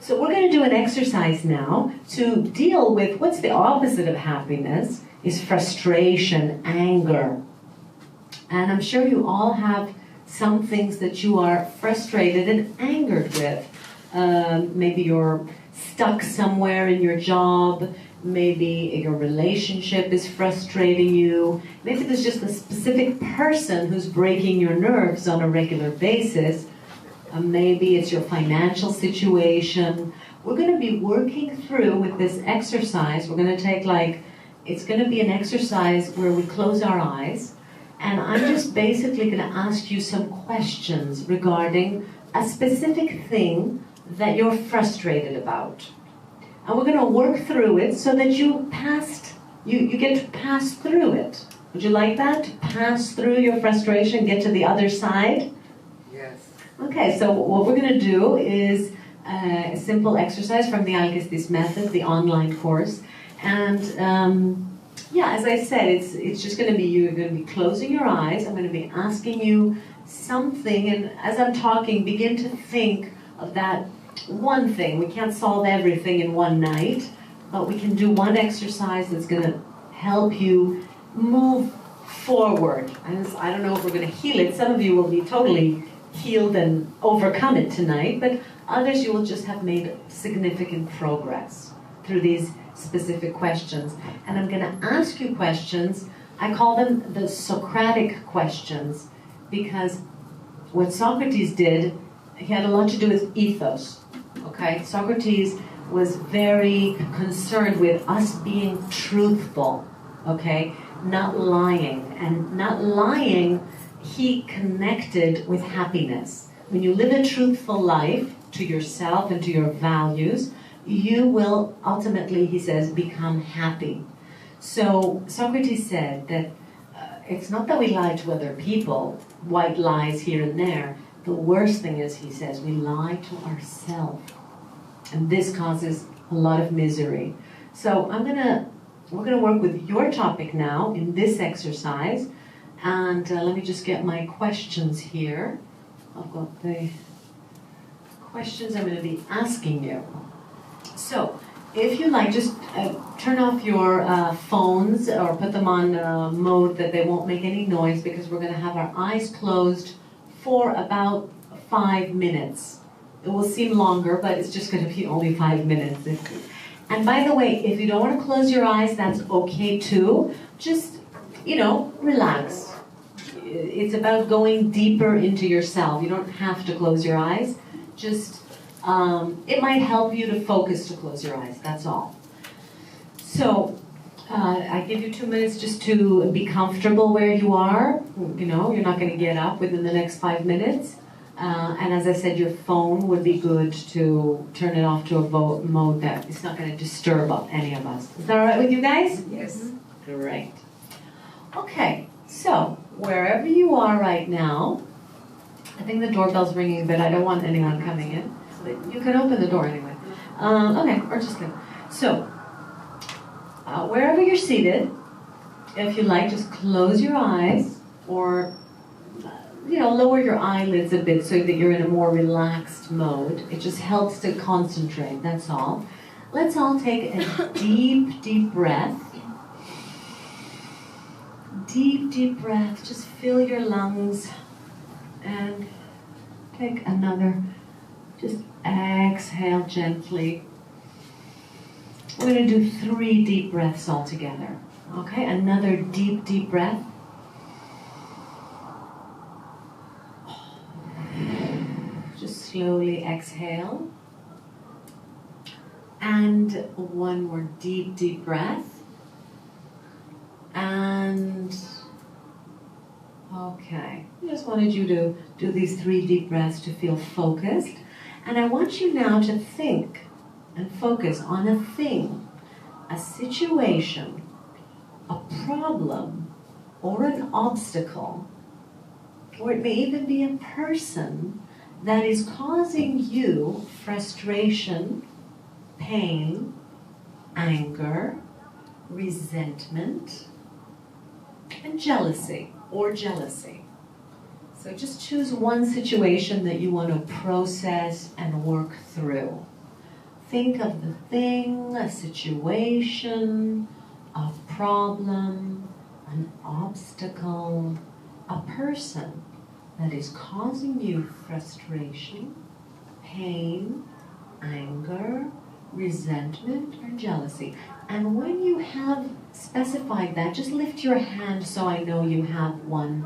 So we're going to do an exercise now to deal with what's the opposite of happiness is frustration, anger. And I'm sure you all have some things that you are frustrated and angered with. Maybe you're stuck somewhere in your job. Maybe your relationship is frustrating you. Maybe there's just a specific person who's breaking your nerves on a regular basis. Maybe it's your financial situation. We're going to be working through with this exercise. We're going to take it's going to be an exercise where we close our eyes. And I'm just basically going to ask you some questions regarding a specific thing that you're frustrated about. And we're going to work through it so that you get to pass through it. Would you like that? Pass through your frustration, get to the other side? Yes. Okay, so what we're going to do is a simple exercise from the Alkistis Method, the online course. And yeah, as I said, it's just going to be, you're going to be closing your eyes. I'm going to be asking you something, and as I'm talking, begin to think of that one thing. We can't solve everything in one night, but we can do one exercise that's going to help you move forward. And I don't know if we're going to heal it. Some of you will be totally healed and overcome it tonight, but others you will just have made significant progress through these specific questions. And I'm going to ask you questions. I call them the Socratic questions, because what Socrates did, he had a lot to do with ethos. Okay, Socrates was very concerned with us being truthful, okay, not lying. And not lying, he connected with happiness. When you live a truthful life to yourself and to your values, you will ultimately, he says, become happy. So Socrates said that it's not that we lie to other people, white lies here and there. The worst thing is, he says, we lie to ourselves. And this causes a lot of misery. So we're going to work with your topic now in this exercise. And let me just get my questions here. I've got the questions I'm going to be asking you. So, if you like, just turn off your phones or put them on mode that they won't make any noise, because we're going to have our eyes closed for about 5 minutes. It will seem longer, but it's just going to be only 5 minutes. And by the way, if you don't want to close your eyes, that's okay too. Just, relax. It's about going deeper into yourself. You don't have to close your eyes. Just, it might help you to focus to close your eyes, that's all. So, I give you 2 minutes just to be comfortable where you are. You're not going to get up within the next 5 minutes. And as I said, your phone would be good to turn it off to a mode that it's not going to disturb any of us. Is that all right with you guys? Yes. Great. Okay, so wherever you are right now, I think the doorbell's ringing, but I don't want anyone coming in. But you can open the door anyway. Okay, or just go. So, wherever you're seated, if you like, just close your eyes, or lower your eyelids a bit so that you're in a more relaxed mode. It just helps to concentrate, that's all. Let's all take a deep, deep breath. Deep, deep breath. Just fill your lungs. And take another. Just exhale gently. We're going to do 3 deep breaths all together. Okay, another deep, deep breath. Just slowly exhale. And one more deep, deep breath. And okay, I just wanted you to do these 3 deep breaths to feel focused. And I want you now to think and focus on a thing, a situation, a problem, or an obstacle, or it may even be a person that is causing you frustration, pain, anger, resentment, and jealousy. So just choose one situation that you want to process and work through. think of the thing, a situation, a problem, an obstacle, a person that is causing you frustration, pain, anger, resentment, or jealousy. And when you have specified that, just lift your hand so I know you have one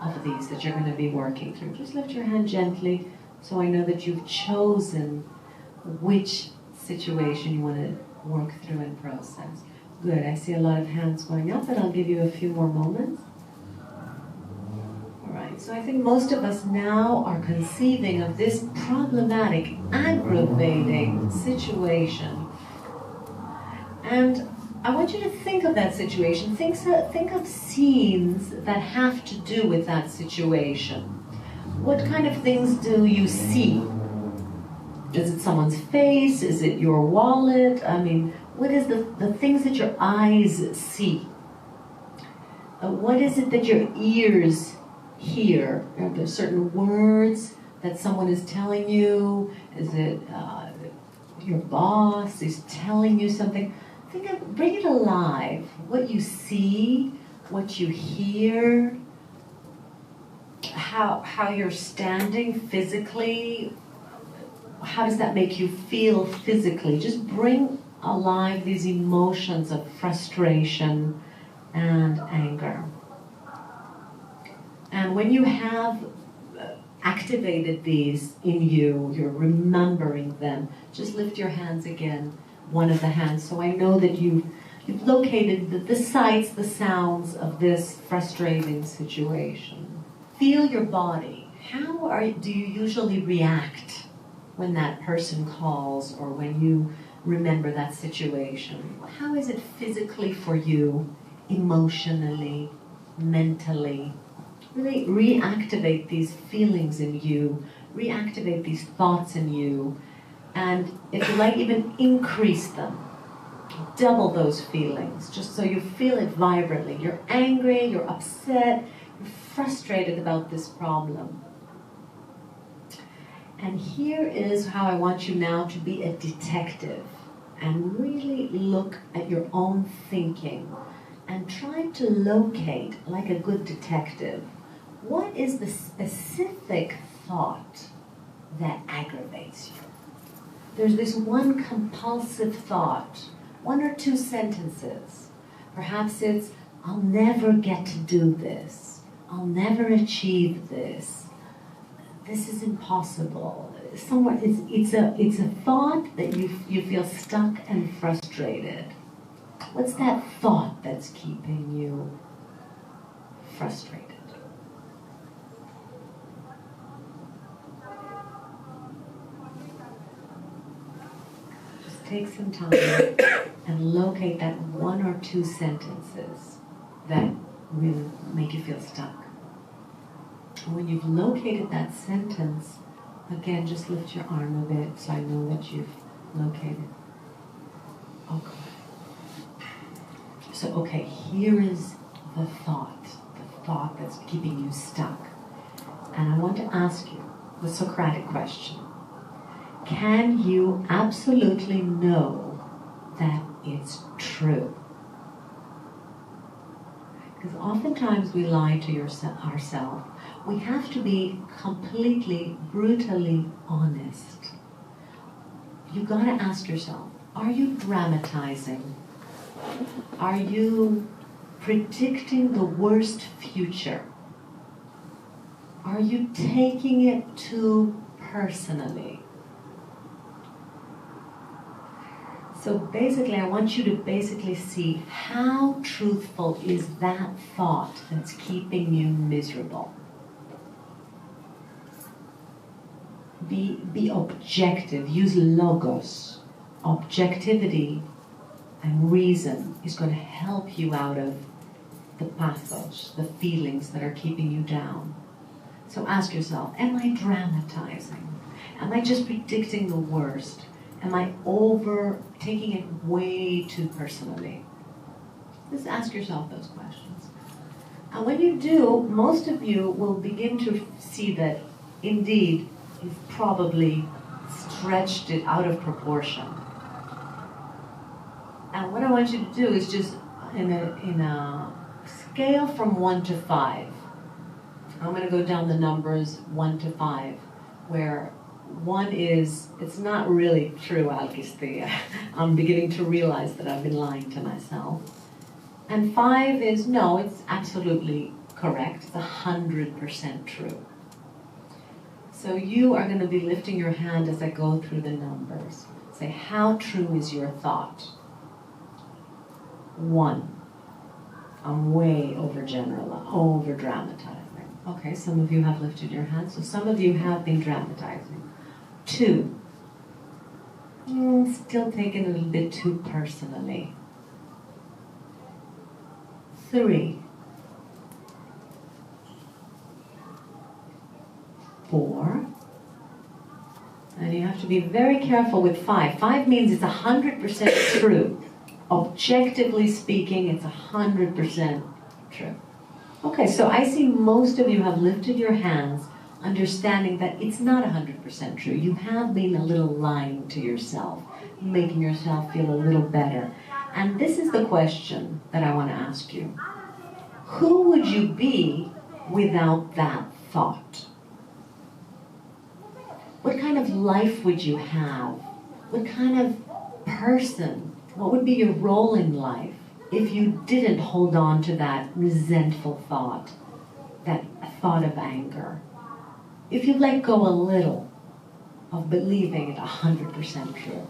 of these that you're going to be working through. Just lift your hand gently so I know that you've chosen which situation you want to work through and process. Good, I see a lot of hands going up, but I'll give you a few more moments. All right, so I think most of us now are conceiving of this problematic, aggravating situation. And I want you to think of that situation. Think of scenes that have to do with that situation. What kind of things do you see? Is it someone's face? Is it your wallet? I mean, what is the things that your eyes see? What is it that your ears hear? Are there certain words that someone is telling you? Is it your boss is telling you something? Bring it alive. What you see, what you hear, how you're standing physically. How does that make you feel physically? Just bring alive these emotions of frustration and anger. And when you have activated these in you, you're remembering them, just lift your hands again, one of the hands, so I know that you've located the sights, the sounds of this frustrating situation. Feel your body. How do you usually react when that person calls or when you remember that situation? How is it physically for you, emotionally, mentally? Really reactivate these feelings in you, reactivate these thoughts in you, and if you like, even increase them. Double those feelings, just so you feel it vibrantly. You're angry, you're upset, you're frustrated about this problem. And here is how I want you now to be a detective and really look at your own thinking and try to locate, like a good detective, what is the specific thought that aggravates you? There's this one compulsive thought, one or two sentences. Perhaps it's, I'll never get to do this. I'll never achieve this. This is impossible. Somewhere it's a thought that you feel stuck and frustrated. What's that thought that's keeping you frustrated? Just take some time and locate that one or two sentences that will make you feel stuck. When you've located that sentence, again, just lift your arm a bit so I know that you've located. Okay. So, okay, here is the thought that's keeping you stuck. And I want to ask you the Socratic question. Can you absolutely know that it's true? Because oftentimes we lie to ourselves. We have to be completely, brutally honest. You've got to ask yourself, are you dramatizing? Are you predicting the worst future? Are you taking it too personally? So basically, I want you to see how truthful is that thought that's keeping you miserable. Be objective, use logos. Objectivity and reason is going to help you out of the pathos, the feelings that are keeping you down. So ask yourself, am I dramatizing? Am I just predicting the worst? Am I taking it way too personally? Just ask yourself those questions. And when you do, most of you will begin to see that, indeed, you've probably stretched it out of proportion. And what I want you to do is just in a scale from 1 to 5. I'm going to go down the numbers 1 to 5, where 1 is, it's not really true, Alkistis. I'm beginning to realize that I've been lying to myself. And 5 is, no, it's absolutely correct. It's 100% true. So you are going to be lifting your hand as I go through the numbers. Say, how true is your thought? 1. I'm way over dramatizing. Okay, some of you have lifted your hands, so some of you have been dramatizing. 2. Still taking a little bit too personally. 3. 4. And you have to be very careful with 5. 5 means it's 100% true. Objectively speaking, it's 100% true. Okay, so I see most of you have lifted your hands, understanding that it's not 100% true. You have been a little lying to yourself, making yourself feel a little better. And this is the question that I want to ask you. Who would you be without that thought? What kind of life would you have? What kind of person? What would be your role in life if you didn't hold on to that resentful thought, that thought of anger? If you let go a little of believing it 100% true,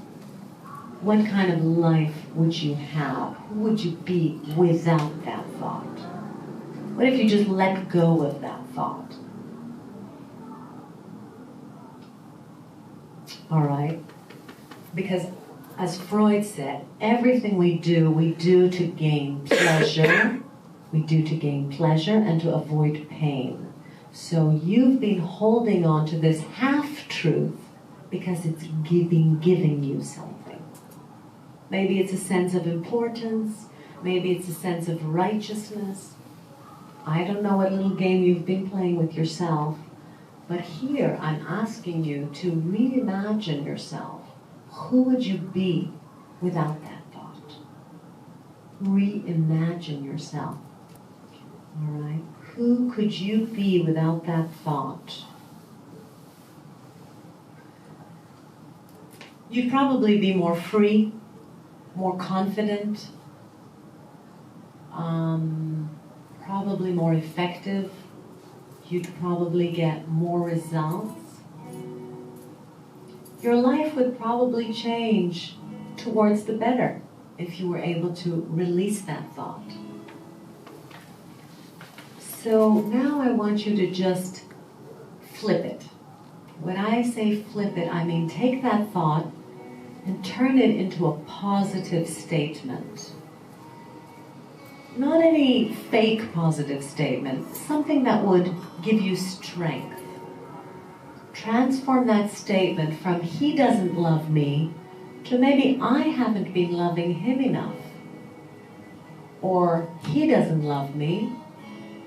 what kind of life would you have? Who would you be without that thought? What if you just let go of that thought? All right? Because as Freud said, everything we do to gain pleasure. We do to gain pleasure and to avoid pain. So you've been holding on to this half-truth because it's giving you something. Maybe it's a sense of importance. Maybe it's a sense of righteousness. I don't know what little game you've been playing with yourself. But here I'm asking you to reimagine yourself. Who would you be without that thought? Reimagine yourself. All right? Who could you be without that thought? You'd probably be more free, more confident, probably more effective. You'd probably get more results. Your life would probably change towards the better if you were able to release that thought. So now I want you to just flip it. When I say flip it, I mean take that thought and turn it into a positive statement. Not any fake positive statement, something that would give you strength. Transform that statement from he doesn't love me to maybe I haven't been loving him enough. Or he doesn't love me,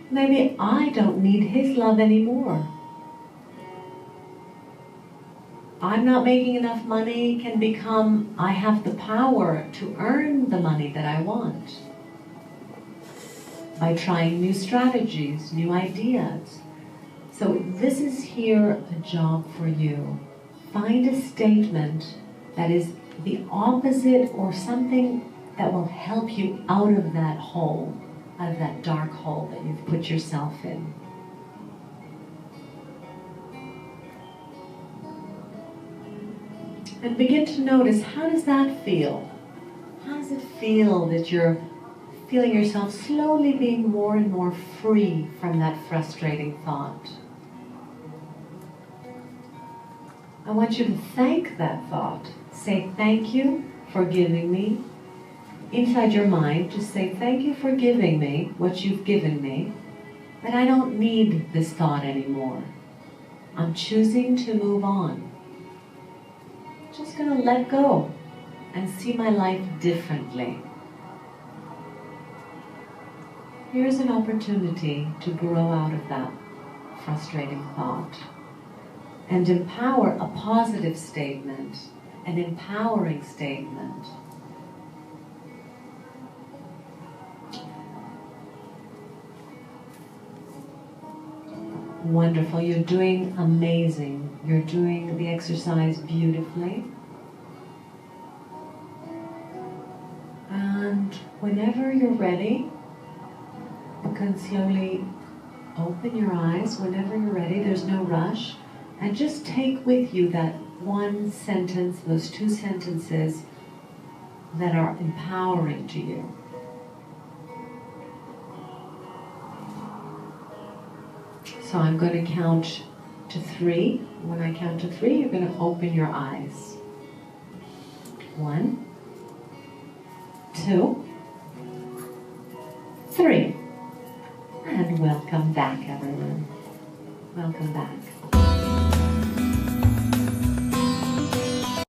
maybe I don't need his love anymore. I'm not making enough money can become I have the power to earn the money that I want. By trying new strategies, new ideas. So this is here a job for you. Find a statement that is the opposite or something that will help you out of that hole, out of that dark hole that you've put yourself in. And begin to notice, how does that feel? How does it feel that you're feeling yourself slowly being more and more free from that frustrating thought? I want you to thank that thought. Say, thank you for giving me. Inside your mind, just say, thank you for giving me what you've given me, but I don't need this thought anymore. I'm choosing to move on. Just going to let go and see my life differently. Here's an opportunity to grow out of that frustrating thought. and empower a positive statement, an empowering statement. Wonderful, you're doing amazing. You're doing the exercise beautifully. And whenever you're ready, you can slowly open your eyes. Whenever you're ready, there's no rush. And just take with you that one sentence, those two sentences that are empowering to you. So I'm going to count to 3. When I count to 3, you're going to open your eyes. 1, 2, 3. And welcome back, everyone. Welcome back.